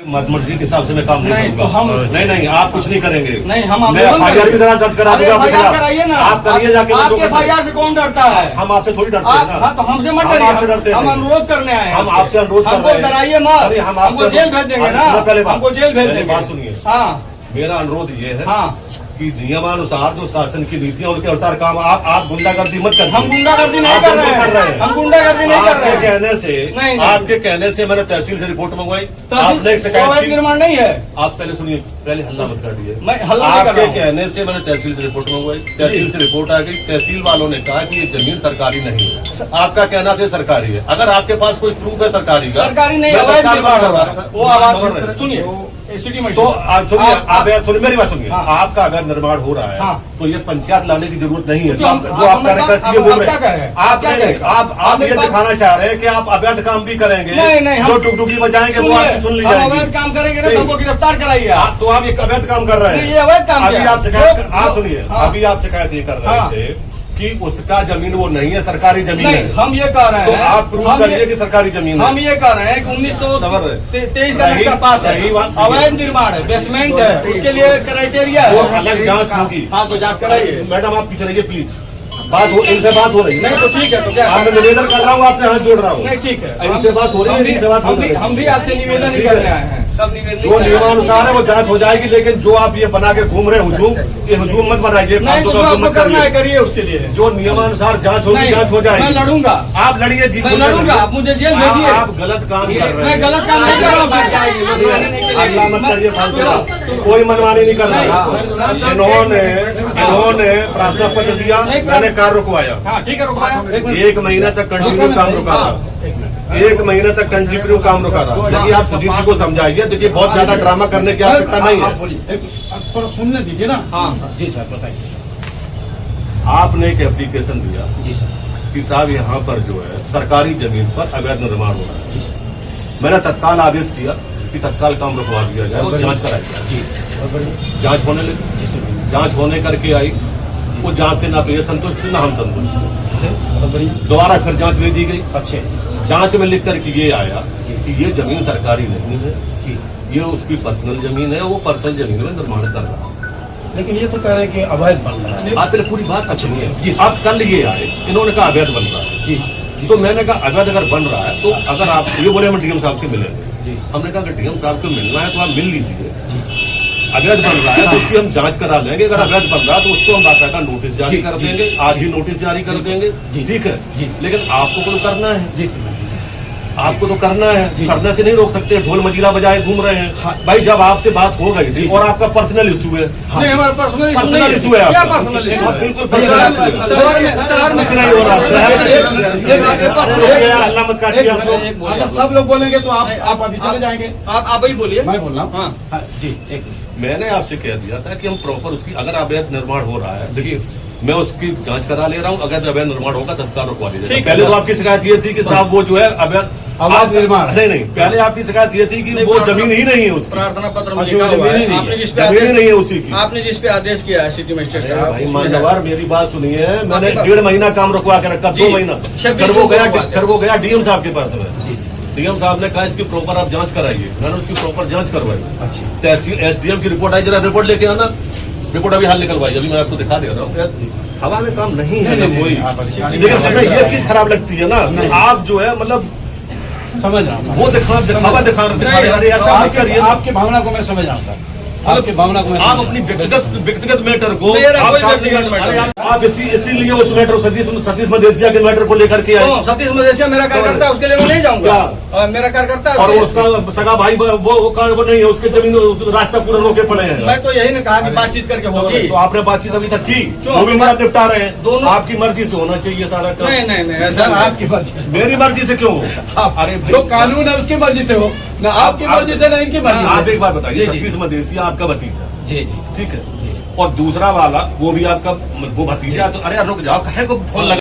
मर्जी के हिसाब से मैं काम नहीं तो हम नहीं आप कुछ नहीं करेंगे। नहीं हम FIR भी दर्ज करा दूंगा। कराइए ना, आप करिए जाके। आपके FIR से कौन डरता है? हम आपसे थोड़ी डरते हैं ना। हाँ तो हमसे मत डरिए, हम अनुरोध करने आए हैं। हम आपसे अनुरोध कर रहे हमको हैं। डराइए मत, हमको जेल भेज देंगे ना, हमको जेल भेज देंगे। बात सुनिए, हाँ मेरा अनुरोध ये है हाँ कि नियमानुसार जो शासन की नीतियां उनके अनुसार काम। आप गुंडागर्दी मत करिए। हम गुंडागर्दी नहीं कर रहे हैं, हम गुंडागर्दी नहीं कर रहे हैं। आपके कहने से मैंने तहसील से रिपोर्ट मंगवाई। आपने एक अवैध निर्माण नहीं है। आप पहले सुनिए, पहले हल्ला मत कर दिए। मैं हल्ला नहीं कर रहा हूं। आपके कहने से मैंने तहसील से रिपोर्ट मंगवाई, तहसील से रिपोर्ट आ गई। तहसील वालों ने कहा कि ये जमीन सरकारी नहीं है। आपका कहना था सरकारी है। अगर आपके पास कोई प्रूफ है सरकारी का, सरकारी नहीं, अवैध निर्माण हो रहा है। वो आवाज सुनिए, सिटी में तो सुनिए मेरी बात सुनिए। आपका अगर निर्माण हो रहा है तो ये पंचायत लाने की जरूरत नहीं है। जो आप ये दिखाना चाह रहे हैं कि आप अवैध काम भी करेंगे। नहीं जो टुकटुकी बजाएंगे वो आपकी सुन ली जाएगी। अवैध काम करेंगे ना, हमको गिरफ्तार कराइए। तो आप ये अवैध काम कर रहे हैं। ये अवैध काम अभी आप शिकायत, आप सुनिए, अभी आप शिकायत ये कर रहे थे कि उसका जमीन वो नहीं है, सरकारी जमीन है। हम ये कह रहे हैं, तो आप प्रूव करिए कि सरकारी जमीन है। हम ये कह रहे हैं कि 1923 का नक्शा पास है, अवैध निर्माण है, बेसमेंट है, उसके लिए क्राइटेरिया है। वो अलग जांच होगी। हाँ तो जांच कराइए। मैडम आप पीछे रहिए प्लीज। बात हो, इनसे बात हो रही है। नहीं तो ठीक है, तो क्या मैं निवेदन कर रहा हूँ, आपसे हाथ जोड़ रहा हूँ। नहीं ठीक है, इनसे बात हो रही है, इनसे बात हो रही है। हम भी आपसे निवेदन ही करने आए हैं। जो नियमानुसार है वो जांच हो जाएगी, लेकिन जो आप ये बना के घूम रहे हुजूम, ये हुजूम मत बनाइए। नहीं तो आपको करना है, करिए उसके लिए। जो नियमानुसार जांच होगी, जांच हो जाएगी। मैं लड़ूंगा, आप लड़िए जी, मैं लड़ूगा, आप मुझे जेल भेजिए। आप गलत काम कर रहे हैं। मैं गलत काम नहीं कर रहा हूँ। अल्लाह मत करिए फालतू, कोई मनमानी नहीं कर रहा। इन्होंने प्रार्थना पत्र दिया, मैंने कार रुकवाया। हाँ ठीक है, रुकवाया। 1 महीना तक कंटिन्यू काम रुका रहा। 1 महीने तक कंटिन्यू काम रुका रहा। देखिए आप सुजीत जी को समझाइए। देखिए बहुत ज्यादा ड्रामा करने की आवश्यकता नहीं है। थोड़ा सुनने दीजिए ना। हाँ जी सर, बताइए। आपने एक एप्लीकेशन दिया जी सर कि साहब यहाँ पर जो है सरकारी जमीन पर अवैध निर्माण हो रहा है। मैंने तत्काल आदेश किया कि तत्काल काम रुकवा दिया जाए और जांच कराई जाए। जांच होने लगी, जांच होने करके आई। वो जांच से ना तो ये संतुष्ट ना हम संतुष्ट। दोबारा फिर जांच ले दी गई। अच्छे जांच में लिख कर ये आया कि ये जमीन सरकारी नहीं है, ये उसकी पर्सनल जमीन है, वो पर्सनल जमीन में निर्माण कर रहा है। लेकिन ये तो कह रहे हैं कि अवैध बन रहा है। आप पहले पूरी बात अच्छी नहीं है। अब कल ये आए, इन्होंने कहा अवैध बन रहा है। जी तो मैंने कहा अवैध अगर बन रहा है तो अगर आप ये बोले हम डीएम साहब से मिलेंगे। हमने कहा कि डीएम साहब को मिलना है तो आप मिल लीजिए। अवैध बन रहा है तो उसकी हम जांच करा लेंगे। अगर अवैध बन रहा है तो उसको हम बाकायदा नोटिस जारी कर देंगे। आज ही नोटिस जारी कर देंगे, ठीक है। लेकिन आपको तो करना है, आपको तो करना है, करने से नहीं रोक सकते। ढोल मजीरा बजाए घूम रहे हैं। भाई जब आपसे बात हो गई थी और आपका पर्सनल इशू है। नहीं हमारा पर्सनल इशू है। क्या पर्सनल इशू? बिल्कुल शहर में कुछ नहीं हो रहा। अल्लाह मत काटिए। अगर सब लोग बोलेंगे तो आप अभी चले जाएंगे। आप ही बोलिए, मैं बोल रहा हूँ। हाँ जी, एक मैंने आपसे कह दिया था कि हम प्रॉपर उसकी अगर अवैध निर्माण हो रहा है, देखिए मैं उसकी जांच करा ले रहा हूँ। अगर अवैध निर्माण होगा तत्काल रुकवा दीजिए। पहले तो आपकी शिकायत ये थी कि साहब वो जो है अवैध निर्माण नहीं, पहले आपकी शिकायत ये थी कि वो जमीन ही नहीं है उसकी। प्रार्थना पत्र में लिखा हुआ है, आपने जिस पे आदेश नहीं है उसी की, आपने जिस पे आदेश किया है सिटी मजिस्ट्रेट साहब। भाई मान्यवर मेरी बात सुनिए, मैंने 1.5 महीना काम रुकवा के रखा, 2 महीना। फिर वो गया डीएम साहब के पास में। डीएम साहब ने कहा इसकी प्रॉपर आप जांच कराइए। मैंने उसकी प्रॉपर जांच करवाई। तहसील एसडीएम की रिपोर्ट आई, जरा रिपोर्ट लेके आना। रिपोर्ट अभी हाल निकलवाई, अभी मैं आपको दिखा दे रहा हूँ। हवा में काम नहीं है कोई, लेकिन हमें ये चीज खराब लगती है ना, आप जो है मतलब समझ रहा हूँ वो दिखा रहे। आपकी भावना को मैं समझ रहा हूँ सर, आपकी भावना को आप अपनी व्यक्तिगत मैटर को आप इसीलिए उस मैटर सतीश मदेशिया के मैटर को लेकर के आए। सतीश मदेशिया मेरा कार्यकर्ता है, उसके लिए मैं नहीं जाऊंगा। मेरा कार्यकर्ता है और उसका सगा भाई वो नहीं है, उसके जमीन रास्ता पूरा रोके पड़े हैं। मैं तो यही ने कहा कि बातचीत करके होगी। तो आपने बातचीत अभी तक की? वो भी आप निपटा रहे हैं। दोनों आपकी मर्जी से होना चाहिए सारा काम। नहीं सर, आपकी मर्जी। मेरी मर्जी से क्यों? अरे जो कानून है उसकी मर्जी से हो ना, आपकी मर्जी से ना इनकी मर्जी। आप एक बात बताइए, सतीश मदेशिया आपका भतीजा? जी ठीक है। और दूसरा वाला वो भी आपका वो भतीजा? तो अरे रुक जाओ, काहे को फोन लगा